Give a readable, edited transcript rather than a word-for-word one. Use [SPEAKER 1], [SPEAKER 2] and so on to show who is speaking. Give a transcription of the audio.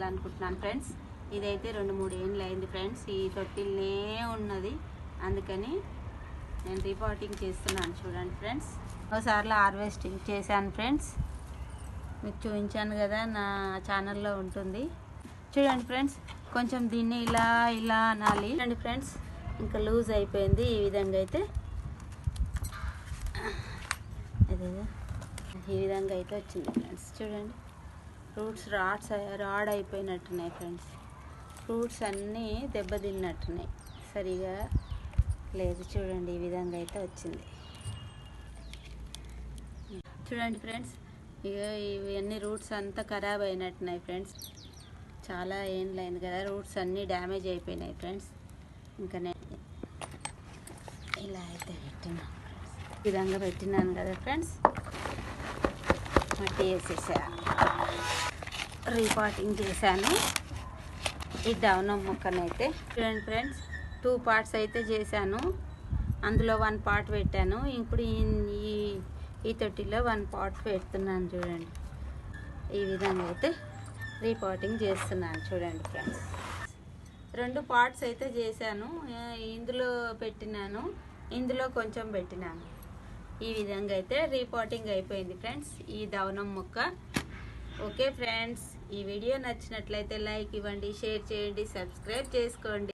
[SPEAKER 1] అనుకుంటున్నాను ఫ్రెండ్స్. ఇదైతే 2-3 ఏళ్ళు అయింది ఫ్రెండ్స్. ఈ తొట్టిల్నే ఉన్నది, అందుకని నేను రీపాటింగ్ చేస్తున్నాను. చూడండి ఫ్రెండ్స్, ఒకసారిలో హార్వెస్టింగ్ చేశాను ఫ్రెండ్స్, మీకు చూపించాను కదా, నా ఛానల్లో ఉంటుంది చూడండి ఫ్రెండ్స్. కొంచెం దీన్ని ఇలా ఇలా అనాలి చూడండి ఫ్రెండ్స్. ఇంకా లూజ్ అయిపోయింది ఈ విధంగా అయితే, అదే ఈ విధంగా అయితే వచ్చింది ఫ్రెండ్స్. చూడండి, ఫ్రూట్స్ రాడ్ అయిపోయినట్టున్నాయి ఫ్రెండ్స్. ఫ్రూట్స్ అన్నీ దెబ్బతిన్నట్టున్నాయి, సరిగా లేదు. చూడండి, ఈ విధంగా అయితే వచ్చింది చూడండి ఫ్రెండ్స్. ఇక ఇవన్నీ రూట్స్ అంతా ఖరాబ్ అయినట్టున్నాయి ఫ్రెండ్స్. చాలా ఏండ్లు అయింది కదా, రూట్స్ అన్నీ డ్యామేజ్ అయిపోయినాయి ఫ్రెండ్స్. ఇంకా నేను ఇలా అయితే పెట్టినాను ఫ్రెండ్స్, ఈ విధంగా పెట్టినాను కదా ఫ్రెండ్స్. మట్టి వేసేసాను, రీపాటింగ్ చేశాను. ఈ దవనం మొక్కనైతే చూడండి ఫ్రెండ్స్, 2 పార్ట్స్ అయితే చేశాను. అందులో 1 పార్ట్ పెట్టాను. ఇప్పుడు ఈ తొట్టిలో 1 పార్ట్ పెడుతున్నాను. చూడండి, ఈ విధంగా అయితే రీపాటింగ్ చేస్తున్నాను. చూడండి ఫ్రెండ్స్, 2 పార్ట్స్ అయితే చేశాను. ఇందులో పెట్టినాను, ఇందులో కొంచెం పెట్టినాను. ఈ విధంగా అయితే రీపాటింగ్ అయిపోయింది ఫ్రెండ్స్, ఈ దవనం మొక్క. ఓకే ఫ్రెండ్స్, ఈ వీడియో నచ్చినట్లయితే లైక్ ఇవ్వండి, షేర్ చేయండి, సబ్స్క్రైబ్ చేసుకోండి.